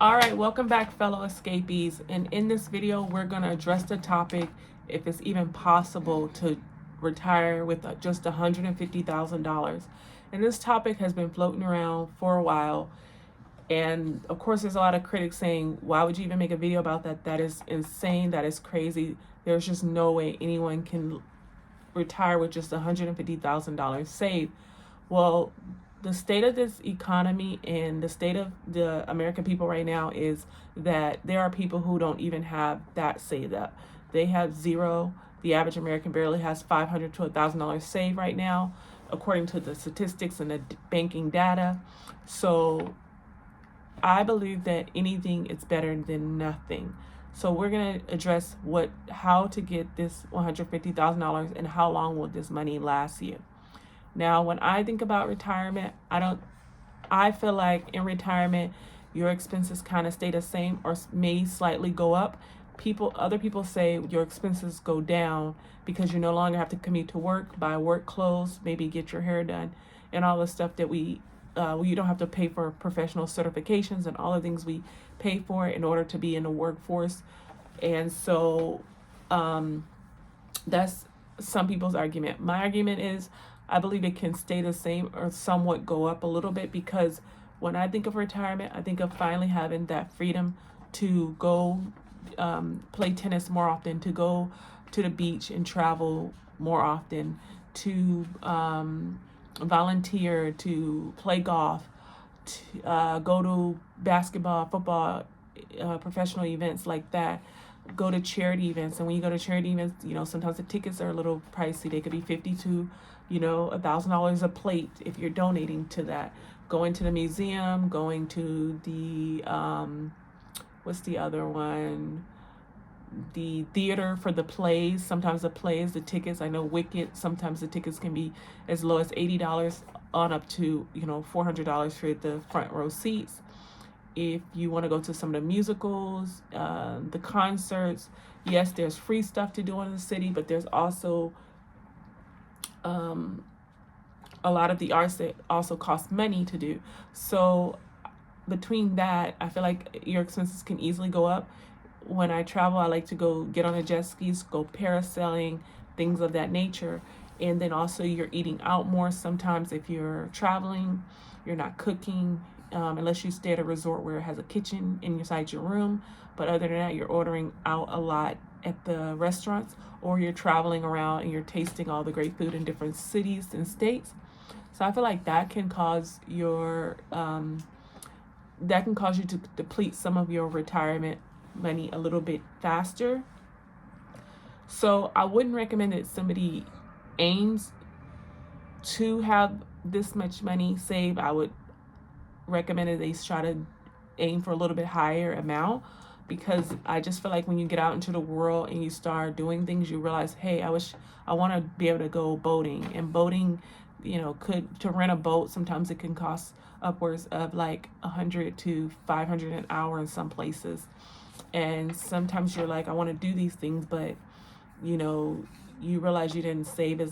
All right, welcome back, fellow escapees. And in this video, we're going to address the topic if it's even possible to retire with just $150,000. And this topic has been floating around for a while. And of course, there's a lot of critics saying, why would you even make a video about that? That is insane. That is crazy. There's just no way anyone can retire with just $150,000 saved. Well, the state of this economy and the state of the American people right now is that there are people who don't even have that saved up. They have zero. The average American barely has $500 to $1,000 saved right now, according to the statistics and the banking data. So I believe that anything is better than nothing. So we're going to address how to get this $150,000 and how long will this money last you. Now, when I think about retirement, I feel like in retirement, your expenses kind of stay the same or may slightly go up. Other people say your expenses go down because you no longer have to commute to work, buy work clothes, maybe get your hair done, and all the stuff that you don't have to pay for professional certifications and all the things we pay for in order to be in the workforce. And so that's some people's argument. My argument is I believe it can stay the same or somewhat go up a little bit, because when I think of retirement, I think of finally having that freedom to go play tennis more often, to go to the beach and travel more often, to volunteer, to play golf, to go to basketball, football, professional events like that, go to charity events. And when you go to charity events, sometimes the tickets are a little pricey. They could be $50 to $1,000 a plate if you're donating to that. Going to the museum, going to the what's the other one? The theater for the plays. Sometimes the tickets, I know Wicked, sometimes the tickets can be as low as $80 on up to $400 for the front row seats. If you want to go to some of the musicals, the concerts, yes, there's free stuff to do in the city, but there's also a lot of the arts that also cost money to do. So between that, I feel like your expenses can easily go up. When I travel, I like to go get on the jet skis, go parasailing, things of that nature. And then also you're eating out more. Sometimes if you're traveling, you're not cooking, unless you stay at a resort where it has a kitchen inside your room. But other than that, you're ordering out a lot at the restaurants, or you're traveling around and you're tasting all the great food in different cities and states. So I feel like that can cause you to deplete some of your retirement money a little bit faster. So I wouldn't recommend that somebody aims to have this much money saved. I would recommend that they try to aim for a little bit higher amount, because I just feel like when you get out into the world and you start doing things, you realize, hey, I want to be able to go boating. And boating, to rent a boat, sometimes it can cost upwards of like $100 to $500 an hour in some places. And sometimes you're like, I want to do these things, but you realize you didn't save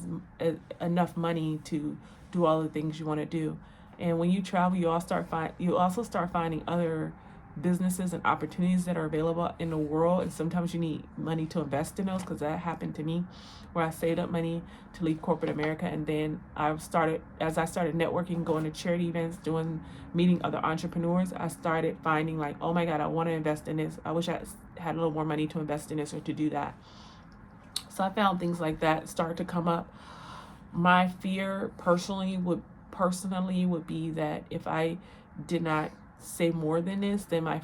enough money to do all the things you want to do. And when you travel, you also start finding other businesses and opportunities that are available in the world. And sometimes you need money to invest in those, because that happened to me, where I saved up money to leave corporate America. And then as I started networking, going to charity events, meeting other entrepreneurs, I started finding like, oh my God, I want to invest in this. I wish I had a little more money to invest in this or to do that. So I found things like that start to come up. My fear personally would be that if I did not save more than this, then my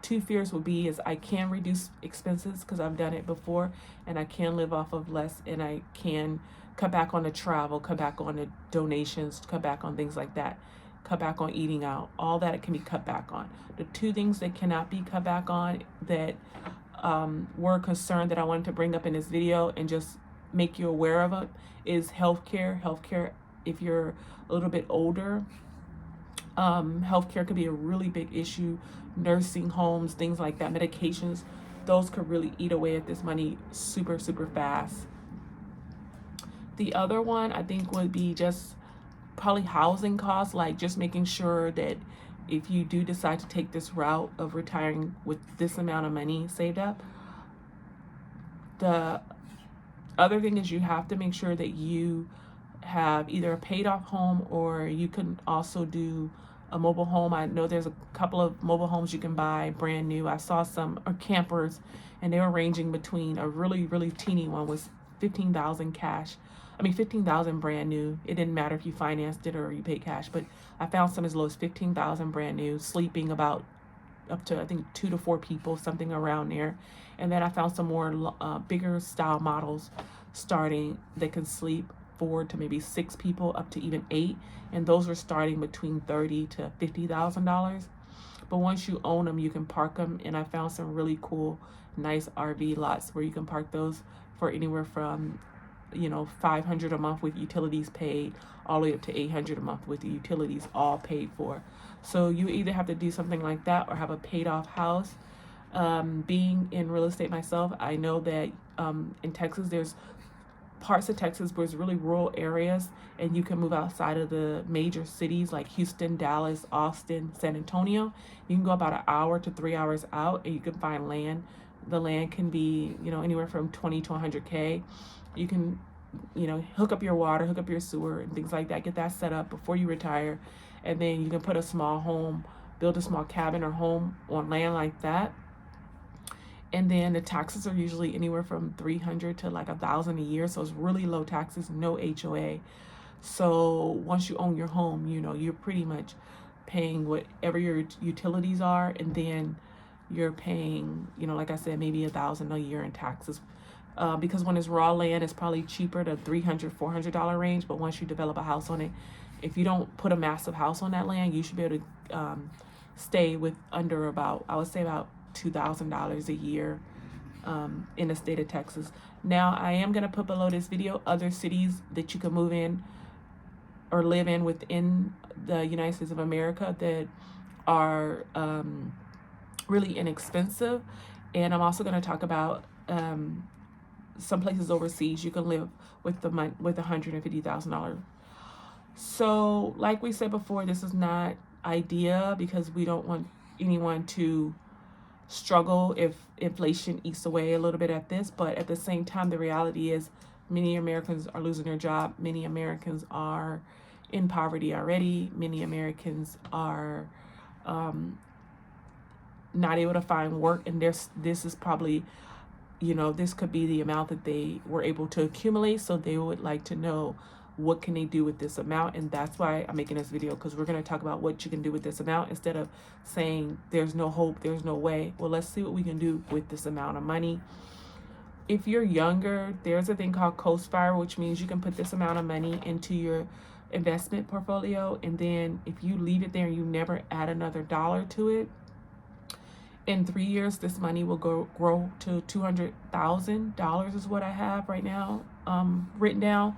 two fears would be is I can reduce expenses, because I've done it before, and I can live off of less, and I can cut back on the travel, cut back on the donations, cut back on things like that, cut back on eating out. All that can be cut back on. The two things that cannot be cut back on that were a concern that I wanted to bring up in this video and just make you aware of it is healthcare. Healthcare, if you're a little bit older, healthcare could be a really big issue. Nursing homes, things like that, medications, those could really eat away at this money super, super fast. The other one I think would be just probably housing costs, like just making sure that if you do decide to take this route of retiring with this amount of money saved up, the other thing is you have to make sure that you have either a paid off home, or you can also do a mobile home. I know there's a couple of mobile homes you can buy brand new. I saw some, or campers, and they were ranging between, a really teeny one was 15,000 cash. I mean 15,000 brand new. It didn't matter if you financed it or you paid cash, but I found some as low as 15,000 brand new, sleeping about up to I think 2 to 4 people, something around there. And then I found some more bigger style models starting that can sleep 4 to maybe 6 people, up to even 8, and those are starting between $30,000 to $50,000. But once you own them, you can park them, and I found some really cool, nice RV lots where you can park those for anywhere from, you know, $500 a month with utilities paid, all the way up to $800 a month with the utilities all paid for. So you either have to do something like that or have a paid off house. Being in real estate myself, I know that in Texas, there's parts of Texas where it's really rural areas, and you can move outside of the major cities like Houston, Dallas, Austin, San Antonio. You can go about an hour to 3 hours out, and you can find land. The land can be, you know, anywhere from 20 to 100K. You can, you know, hook up your water, hook up your sewer, and things like that. Get that set up before you retire, and then you can put a small home, build a small cabin or home on land like that. And then the taxes are usually anywhere from $300 to like $1,000 a year. So it's really low taxes, no HOA. So once you own your home, you know, you're pretty much paying whatever your utilities are. And then you're paying, you know, like I said, maybe $1,000 a year in taxes. Because when it's raw land, it's probably cheaper to $300, $400 range. But once you develop a house on it, if you don't put a massive house on that land, you should be able to stay with under about, I would say about $2,000 a year in the state of Texas. Now, I am going to put below this video other cities that you can move in or live in within the United States of America that are really inexpensive. And I'm also going to talk about some places overseas you can live with $150,000. So, like we said before, this is not idea, because we don't want anyone to struggle if inflation eats away a little bit at this. But at the same time, the reality is many Americans are losing their job. Many Americans are in poverty already. Many Americans are not able to find work, and this is probably, you know, this could be the amount that they were able to accumulate. So they would like to know, what can they do with this amount? And that's why I'm making this video, because we're going to talk about what you can do with this amount, instead of saying there's no hope, there's no way. Well, let's see what we can do with this amount of money. If you're younger, there's a thing called co-spire, which means you can put this amount of money into your investment portfolio, and then if you leave it there and you never add another dollar to it, in 3 years this money will grow to $200,000 is what I have right now written down.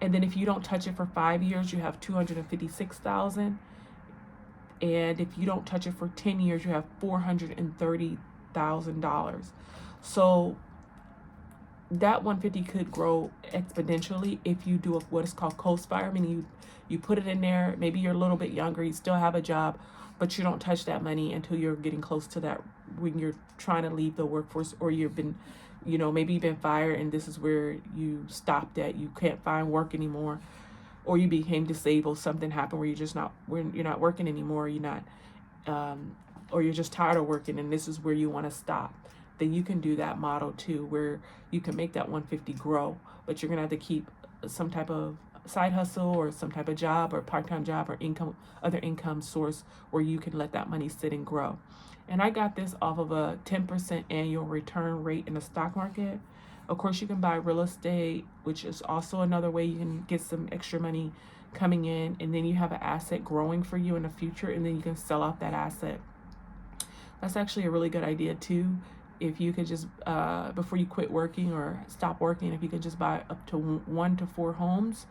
And then if you don't touch it for 5 years, you have $256,000. And if you don't touch it for 10 years, you have $430,000. So that 150 could grow exponentially if you do what is called co-spire, meaning you put it in there. Maybe you're a little bit younger, you still have a job, but you don't touch that money until you're getting close to that, when you're trying to leave the workforce, or you've been, you know, maybe you've been fired and this is where you stopped at. You can't find work anymore, or you became disabled. Something happened where you're not working anymore. You're not, or you're just tired of working, and this is where you want to stop. Then you can do that model too, where you can make that 150 grow, but you're gonna have to keep some type of side hustle or some type of job or part-time job or other income source where you can let that money sit and grow. And I got this off of a 10% annual return rate in the stock market. Of course, you can buy real estate, which is also another way you can get some extra money coming in, and then you have an asset growing for you in the future, and then you can sell off that asset. That's actually a really good idea too. If you could just, before you quit working or stop working, if you could just buy up to 1 to 4 homes,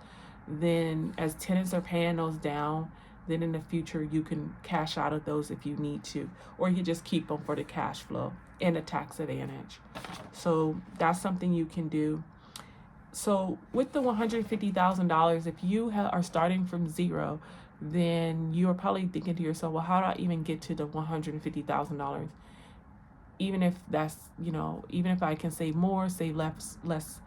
then as tenants are paying those down, then in the future you can cash out of those if you need to, or you just keep them for the cash flow and a tax advantage. So that's something you can do. So with the $150,000, if you are starting from zero, then you're probably thinking to yourself, well, how do I even get to the $150,000? Even if that's, even if I can save more, save less,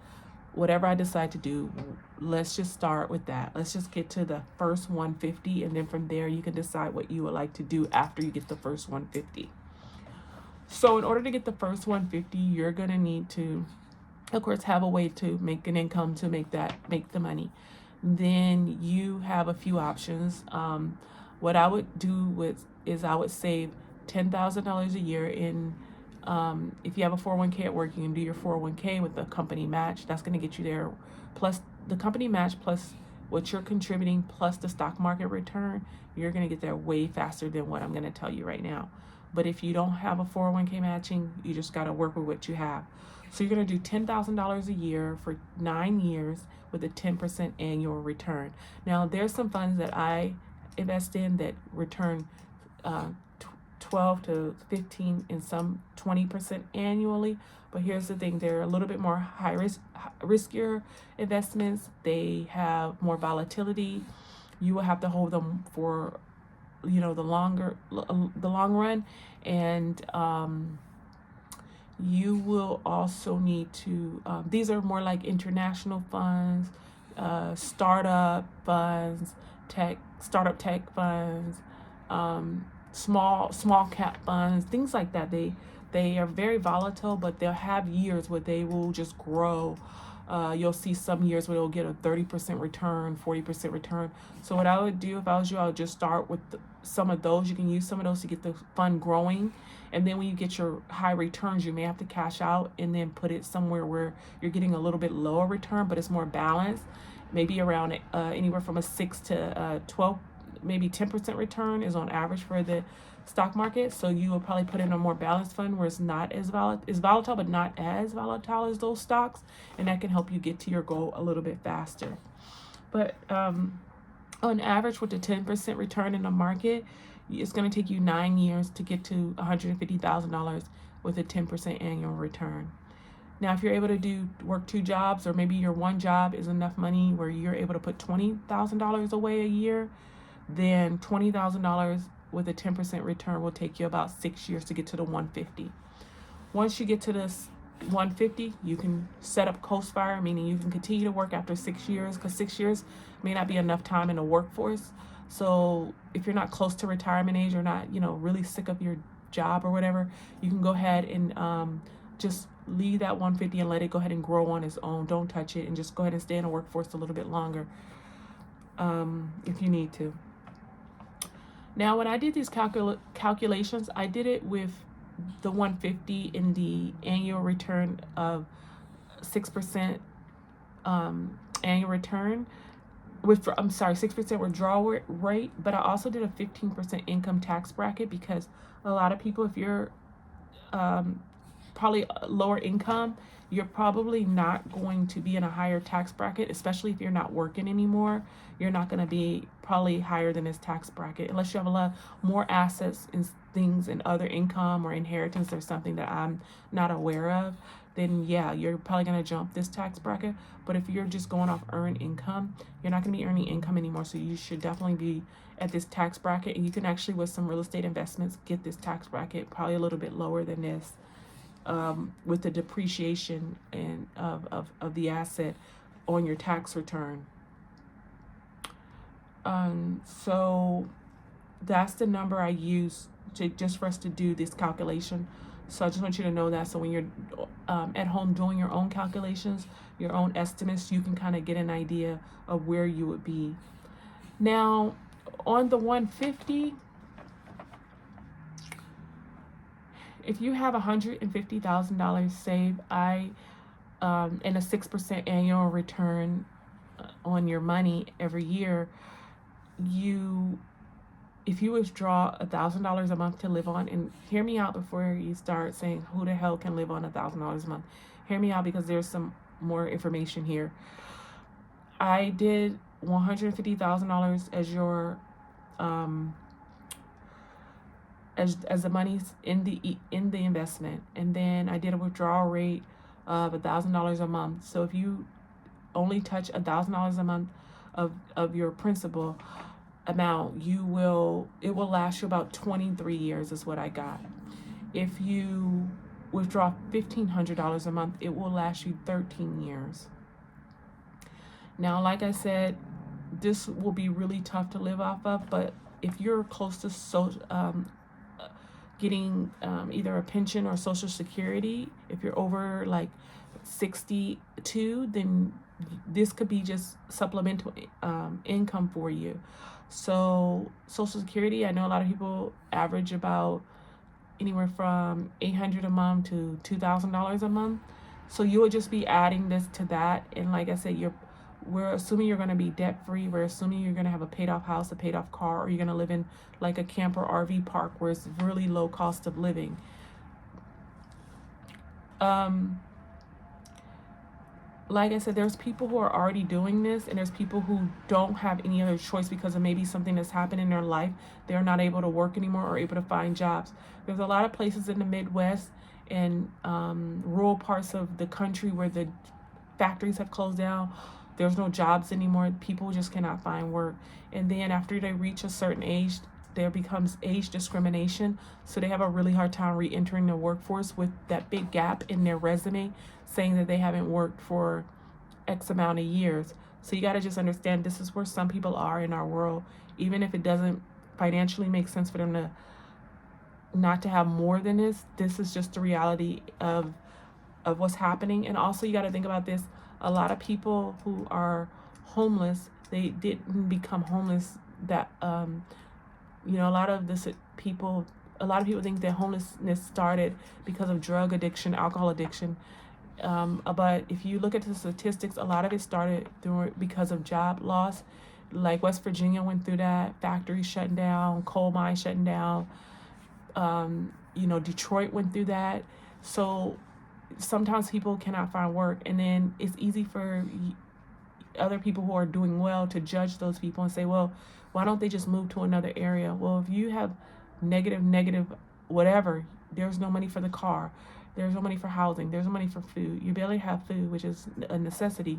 whatever I decide to do, let's just start with that. Let's just get to the first 150, and then from there you can decide what you would like to do after you get the first 150. So in order to get the first 150, you're going to need to, of course, have a way to make an income to make the money. Then you have a few options. What I would do is I would save $10,000 a year in, if you have a 401k at work, you can do your 401k with the company match. That's going to get you there. Plus the company match, plus what you're contributing, plus the stock market return, you're going to get there way faster than what I'm going to tell you right now. But if you don't have a 401k matching, you just got to work with what you have. So you're going to do $10,000 a year for 9 years with a 10% annual return. Now, there's some funds that I invest in that return 12 to 15 and some 20% annually. But here's the thing, they're a little bit more riskier investments. They have more volatility. You will have to hold them for the long run, and you will also need to, these are more like international funds, startup funds, startup tech funds, small cap funds, things like that. They are very volatile, but they'll have years where they will just grow. You'll see some years where they'll get a 30% return, 40% return. So what I would do if I was you, I would just start with some of those. You can use some of those to get the fund growing. And then when you get your high returns, you may have to cash out and then put it somewhere where you're getting a little bit lower return, but it's more balanced. Maybe around anywhere from a 6 to 12, maybe 10% return is on average for the stock market. So you will probably put in a more balanced fund where it's not as volatile, but not as volatile as those stocks, and that can help you get to your goal a little bit faster. But on average, with the 10% return in the market, it's going to take you 9 years to get to $150,000 with a 10% annual return. Now, if you're able to work 2 jobs, or maybe your one job is enough money where you're able to put $20,000 away a year, then $20,000 with a 10% return will take you about 6 years to get to the 150. Once you get to this 150, you can set up post-fire, meaning you can continue to work after 6 years, because 6 years may not be enough time in the workforce. So if you're not close to retirement age, or not, really sick of your job or whatever, you can go ahead and just leave that 150 and let it go ahead and grow on its own. Don't touch it, and just go ahead and stay in the workforce a little bit longer if you need to. Now, when I did these calculations, I did it with the 150 in the annual return of 6% annual return. 6% withdrawal rate, but I also did a 15% income tax bracket, because a lot of people, if you're probably lower income, you're probably not going to be in a higher tax bracket, especially if you're not working anymore. You're not going to be probably higher than this tax bracket unless you have a lot more assets and things and other income or inheritance or something that I'm not aware of. Then yeah, you're probably going to jump this tax bracket. But if you're just going off earned income, you're not going to be earning income anymore. So you should definitely be at this tax bracket. And you can actually, with some real estate investments, get this tax bracket probably a little bit lower than this, with the depreciation and of the asset on your tax return. So that's the number I use just for us to do this calculation. So I just want you to know that. So when you're at home doing your own calculations, your own estimates, you can kind of get an idea of where you would be. Now, on the 150, if you have $150,000 saved, and a 6% annual return on your money every year, if you withdraw $1,000 a month to live on, and hear me out before you start saying who the hell can live on $1,000 a month. Hear me out, because there's some more information here. I did $150,000 as your as the money's in the investment, and then I did a withdrawal rate of $1,000 a month. So if you only touch $1,000 a month of your principal, amount, it will last you about 23 years is what I got. If you withdraw $1,500 a month, it will last you 13 years. Now, like I said, this will be really tough to live off of, but if you're close to getting either a pension or Social Security, if you're over like 62, then this could be just supplemental income for you. So Social Security, I know a lot of people average about anywhere from $800 a month to $2,000 a month. So you would just be adding this to that. And like I said, we're assuming you're going to be debt free. We're assuming you're going to have a paid off house, a paid off car, or you're going to live in like a camper RV park where it's really low cost of living. Like I said, there's people who are already doing this, and there's people who don't have any other choice because of maybe something that's happened in their life. They're not able to work anymore or able to find jobs. There's a lot of places in the Midwest and rural parts of the country where the factories have closed down. There's no jobs anymore. People just cannot find work. And then after they reach a certain age, there becomes age discrimination. So they have a really hard time re-entering the workforce with that big gap in their resume saying that they haven't worked for X amount of years. So you got to just understand this is where some people are in our world. Even if it doesn't financially make sense for them to not to have more than this is just the reality of what's happening. And also you got to think about this. A lot of people who are homeless, they didn't become homeless that a lot of people think that homelessness started because of drug addiction, alcohol addiction. But if you look at the statistics, a lot of it started because of job loss. Like West Virginia went through that, factories shutting down, coal mines shutting down. Detroit went through that. So sometimes people cannot find work, and then it's easy for other people who are doing well to judge those people and say, well, why don't they just move to another area? Well, if you have negative, whatever, there's no money for the car. There's no money for housing. There's no money for food. You barely have food, which is a necessity.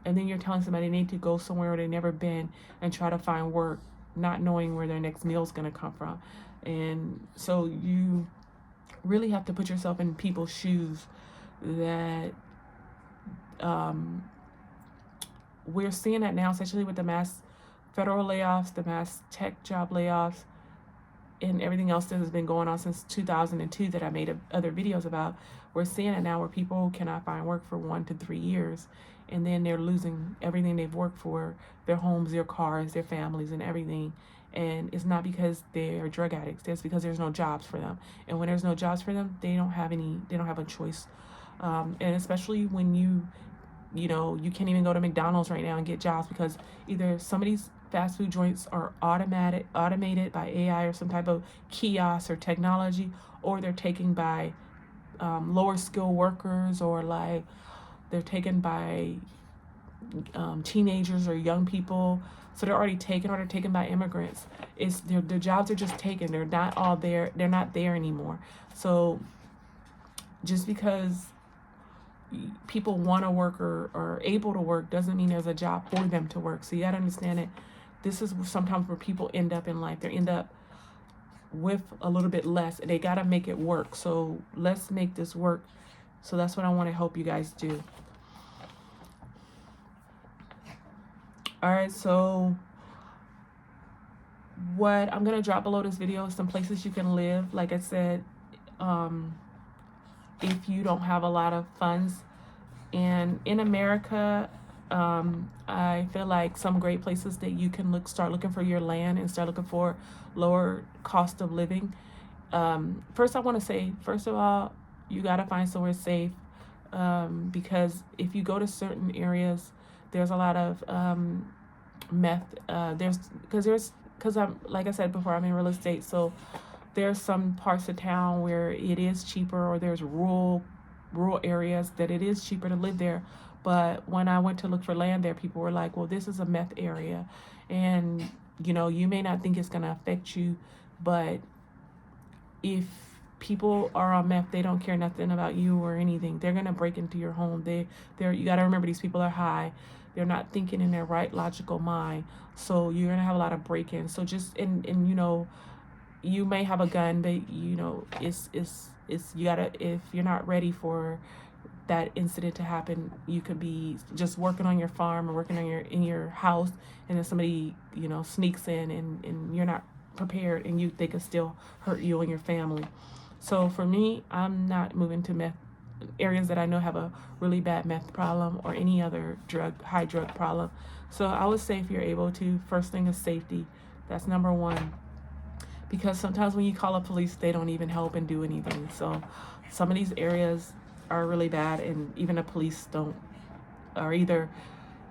And then you're telling somebody they need to go somewhere where they've never been and try to find work, not knowing where their next meal is going to come from. And so you really have to put yourself in people's shoes that we're seeing that now, especially with the mass federal layoffs, the mass tech job layoffs, and everything else that has been going on since 2002 that I made other videos about. We're seeing it now where people cannot find work for 1 to 3 years, and then they're losing everything they've worked for, their homes, their cars, their families, and everything. And it's not because they're drug addicts. It's because there's no jobs for them. And when there's no jobs for them, they don't have a choice. And especially when you can't even go to McDonald's right now and get jobs because either some of these fast food joints are automated by AI or some type of kiosk or technology, or they're taken by lower skill workers, or like they're taken by teenagers or young people. So they're already taken, or they're taken by immigrants. The jobs are just taken. They're not all there. They're not there anymore. So just because people want to work or are able to work doesn't mean there's a job for them to work. So you got to understand it. This is sometimes where people end up in life. They end up with a little bit less, and they got to make it work. So let's make this work. So that's what I want to help you guys do. All right, so what I'm going to drop below this video is some places you can live. Like I said, if you don't have a lot of funds. And in America, I feel like some great places that you can start looking for your land and start looking for lower cost of living. First, I want to say, first of all, you got to find somewhere safe, because if you go to certain areas, there's a lot of meth. Because I'm, like I said before, I'm in real estate, so there's some parts of town where it is cheaper, or there's rural areas that it is cheaper to live there. But when I went to look for land there, people were like, well, this is a meth area, and you may not think it's going to affect you, but if people are on meth, they don't care nothing about you or anything. They're going to break into your home. You got to remember, these people are high. They're not thinking in their right logical mind. So you're going to have a lot of break-ins. So just, and you know, you may have a gun, but you know, it's you gotta, if you're not ready for that incident to happen, you could be just working on your farm or working on in your house, and then somebody, you know, sneaks in, and you're not prepared, and they could still hurt you and your family. So for me, I'm not moving to meth areas that I know have a really bad meth problem or any other high drug problem. So I would say, if you're able to, first thing is safety. That's number one. Because sometimes when you call the police, they don't even help and do anything. So some of these areas are really bad, and even the police are either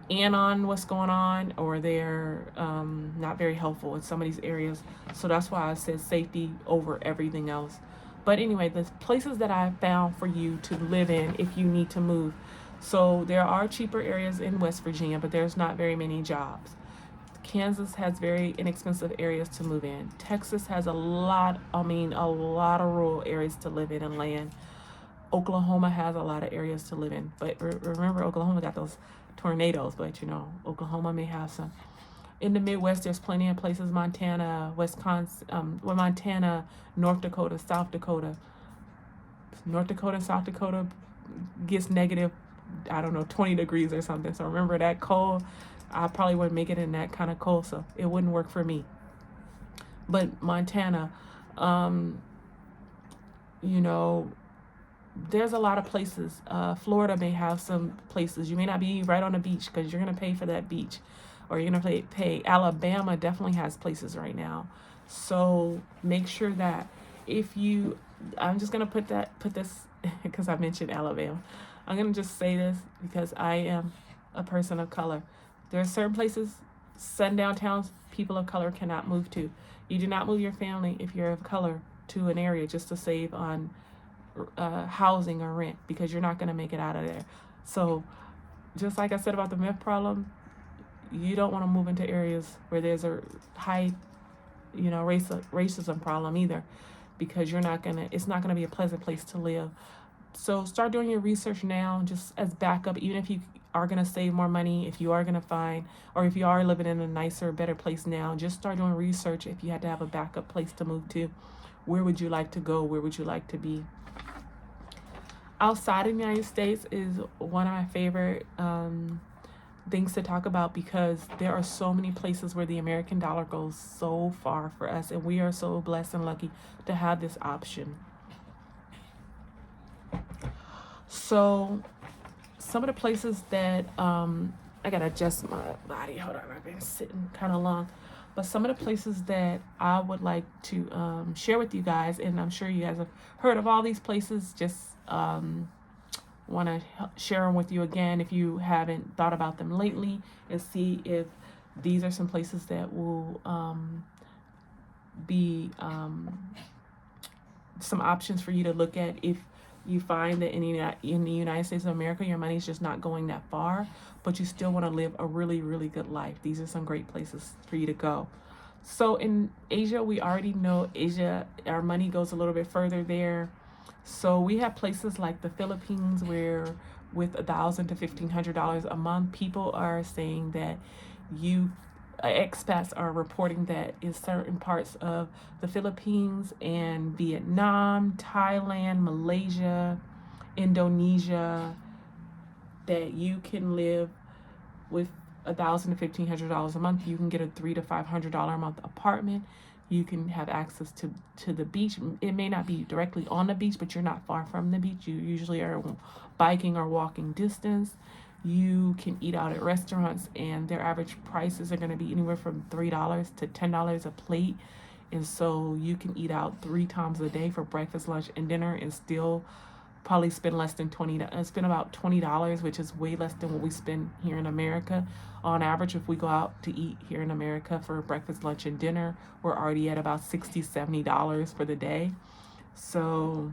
in on what's going on, or they're not very helpful in some of these areas. So that's why I said safety over everything else. But anyway, the places that I found for you to live in if you need to move. So there are cheaper areas in West Virginia, but there's not very many jobs. Kansas has very inexpensive areas to move in. Texas has a lot of rural areas to live in and land. Oklahoma has a lot of areas to live in. But remember, Oklahoma got those tornadoes, but you know, Oklahoma may have some. In the Midwest, there's plenty of places: Montana, Wisconsin, Montana, North Dakota, South Dakota. North Dakota, South Dakota gets negative, I don't know, 20 degrees or something. So remember, that cold, I probably wouldn't make it in that kind of cold, so it wouldn't work for me. But Montana, you know, there's a lot of places. Florida may have some places. You may not be right on the beach because you're going to pay for that beach, or you're going to pay. Alabama definitely has places right now. So make sure that I'm just going to put this because I mentioned Alabama. I'm going to just say this because I am a person of color. There are certain places, sundown towns, people of color cannot move to. You do not move your family if you're of color to an area just to save on housing or rent, because you're not going to make it out of there. So just like I said about the meth problem, you don't want to move into areas where there's a high, you know, racism problem either, because it's not going to be a pleasant place to live. So start doing your research now, just as backup, even if you are going to save more money, if you are going to find, or if you are living in a nicer, better place now, just start doing research. If you had to have a backup place to move to, where would you like to go? Where would you like to be? Outside of the United States is one of my favorite things to talk about, because there are so many places where the American dollar goes so far for us, and we are so blessed and lucky to have this option. So some of the places that I gotta adjust my body, hold on, I've been sitting kind of long, but some of the places that I would like to share with you guys, and I'm sure you guys have heard of all these places, just want to share them with you again if you haven't thought about them lately, and see if these are some places that will be some options for you to look at if you find that in the United States of America, your money's just not going that far, but you still want to live a really, really good life. These are some great places for you to go. So in Asia, we already know Asia, our money goes a little bit further there. So we have places like the Philippines, where with $1,000 to $1,500 a month, people are saying that expats are reporting that in certain parts of the Philippines and Vietnam, Thailand, Malaysia, Indonesia, that you can live with $1,000 to $1,500 a month. You can get a $300 to $500 a month apartment. You can have access to the beach. It may not be directly on the beach, but you're not far from the beach. You usually are biking or walking distance. You can eat out at restaurants, and their average prices are going to be anywhere from $3 to $10 a plate. And so you can eat out 3 times a day for breakfast, lunch, and dinner, and still probably spend less than spend about $20, which is way less than what we spend here in America. On average, if we go out to eat here in America for breakfast, lunch, and dinner, we're already at about $60, $70 for the day. So,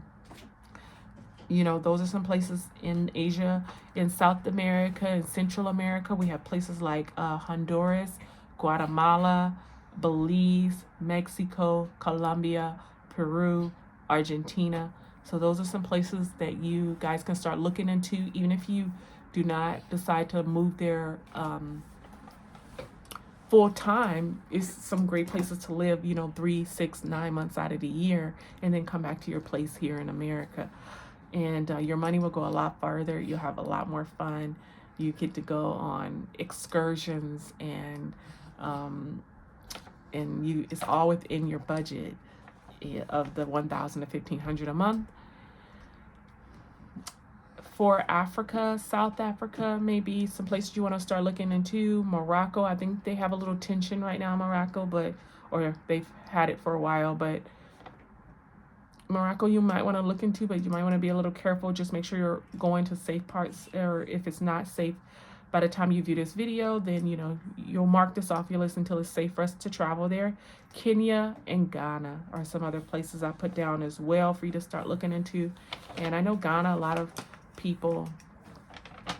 you know, those are some places in Asia. In South America and Central America, we have places like Honduras, Guatemala, Belize, Mexico, Colombia, Peru, Argentina. So those are some places that you guys can start looking into, even if you do not decide to move there full time. Is some great places to live, 3, 6, 9 months out of the year, and then come back to your place here in America. And your money will go a lot farther. You'll have a lot more fun. You get to go on excursions, and it's all within your budget of the $1,000 to $1,500 a month. For Africa, South Africa, maybe some places you want to start looking into. Morocco, I think they have a little tension right now in Morocco, or they've had it for a while, but Morocco you might want to look into, but you might want to be a little careful. Just make sure you're going to safe parts, or if it's not safe by the time you view this video, then you'll mark this off your list until it's safe for us to travel there. Kenya and Ghana are some other places I put down as well for you to start looking into. And I know Ghana, a lot of people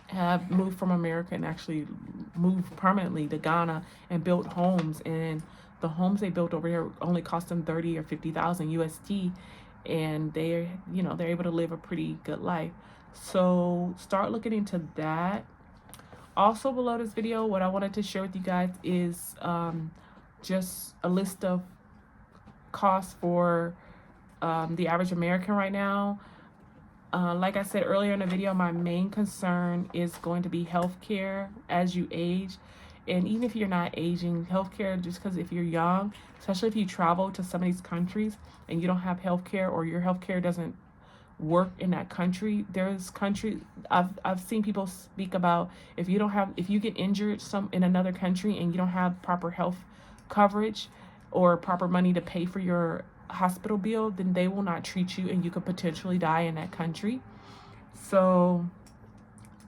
have moved from America and actually moved permanently to Ghana and built homes, and the homes they built over here only cost them 30 or 50,000 USD, and they're able to live a pretty good life. So start looking into that. Also below this video, what I wanted to share with you guys is just a list of costs for the average American right now. Like I said earlier in the video, my main concern is going to be healthcare as you age. And even if you're not aging, healthcare, just because if you're young, especially if you travel to some of these countries and you don't have healthcare, or your healthcare doesn't work in that country, there's countries I've seen people speak about, if you get injured in another country and you don't have proper health coverage or proper money to pay for your hospital bill, then they will not treat you, and you could potentially die in that country. So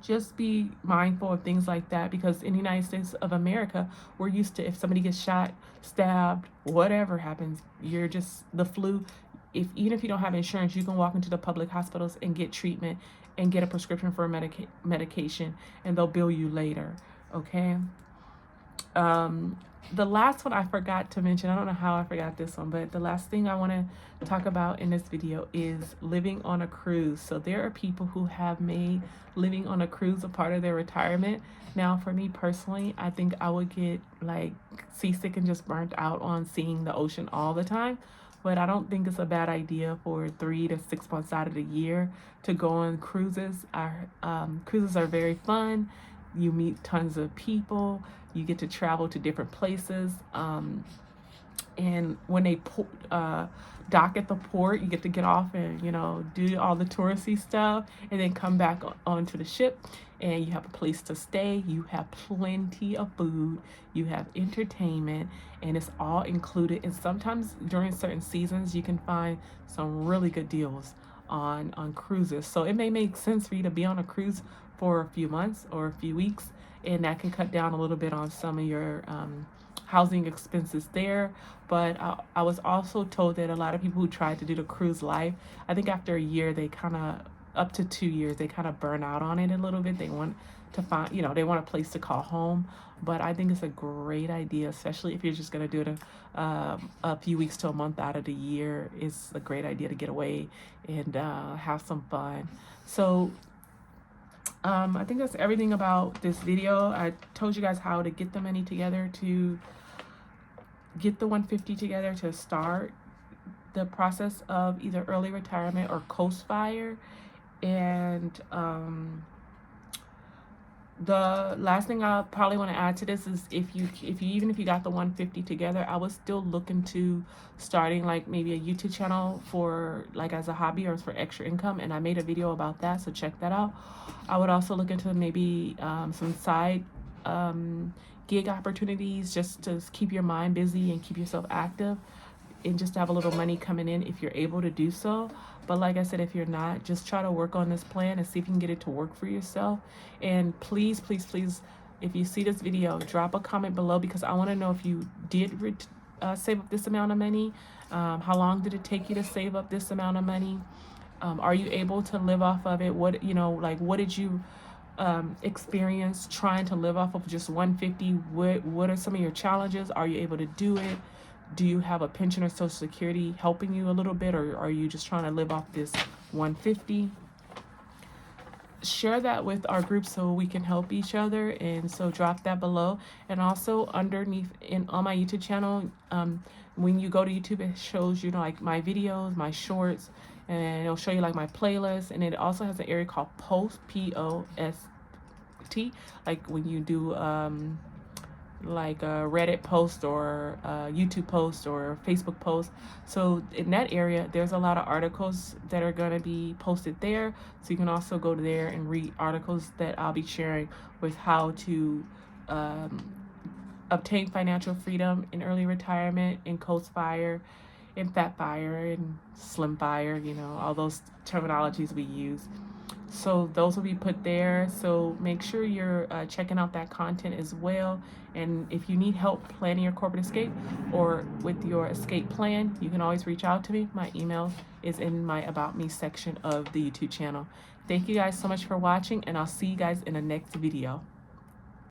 just be mindful of things like that, because in the United States of America, we're used to, if somebody gets shot, stabbed, whatever happens, you're just the flu. Even if you don't have insurance, you can walk into the public hospitals and get treatment and get a prescription for a medication, and they'll bill you later. Okay. The last one I forgot to mention, I don't know how I forgot this one, but the last thing I want to talk about in this video is living on a cruise. So there are people who have made living on a cruise a part of their retirement. Now, for me personally, I think I would get like seasick and just burnt out on seeing the ocean all the time. But I don't think it's a bad idea for 3 to 6 months out of the year to go on cruises. Cruises are very fun. You meet tons of people. You get to travel to different places. And when they dock at the port, you get to get off and, do all the touristy stuff, and then come back onto the ship, and you have a place to stay. You have plenty of food. You have entertainment, and it's all included. And sometimes during certain seasons, you can find some really good deals on cruises. So it may make sense for you to be on a cruise for a few months or a few weeks, and that can cut down a little bit on some of your housing expenses there. But I was also told that a lot of people who tried to do the cruise life, I think after a year, they kind of, up to 2 years, they kind of burn out on it a little bit. They want to find, they want a place to call home. But I think it's a great idea, especially if you're just going to do it a few weeks to a month out of the year. It's a great idea to get away and have some fun. So I think that's everything about this video. I told you guys how to get the money together to get the 150 together to start the process of either early retirement or coast fire. And the last thing I probably want to add to this is if you got the 150 together, I was still looking to starting like maybe a YouTube channel for like as a hobby or for extra income, and I made a video about that, so check that out. I would also look into maybe some side gig opportunities just to keep your mind busy and keep yourself active, and just to have a little money coming in if you're able to do so. But like I said, if you're not, just try to work on this plan and see if you can get it to work for yourself. And please, please, please, if you see this video, drop a comment below, because I want to know if you did save up this amount of money. How long did it take you to save up this amount of money? Are you able to live off of it? What did you experience trying to live off of just 150? What are some of your challenges? Are you able to do it? Do you have a pension or Social Security helping you a little bit, or are you just trying to live off this 150? share that with our group so we can help each other. And so drop that below. And also underneath on my YouTube channel, when you go to YouTube, it shows you like my videos, my shorts, and it'll show you like my playlist. And it also has an area called post, POST, like when you do like a Reddit post or a YouTube post or Facebook post. So in that area, there's a lot of articles that are going to be posted there. So you can also go to there and read articles that I'll be sharing with how to obtain financial freedom in early retirement, in Coast Fire, in Fat Fire, and Slim Fire, you know, all those terminologies we use. So those will be put there. So make sure you're checking out that content as well. And if you need help planning your corporate escape or with your escape plan, you can always reach out to me. My email is in my About Me section of the YouTube channel. Thank you guys so much for watching, and I'll see you guys in the next video.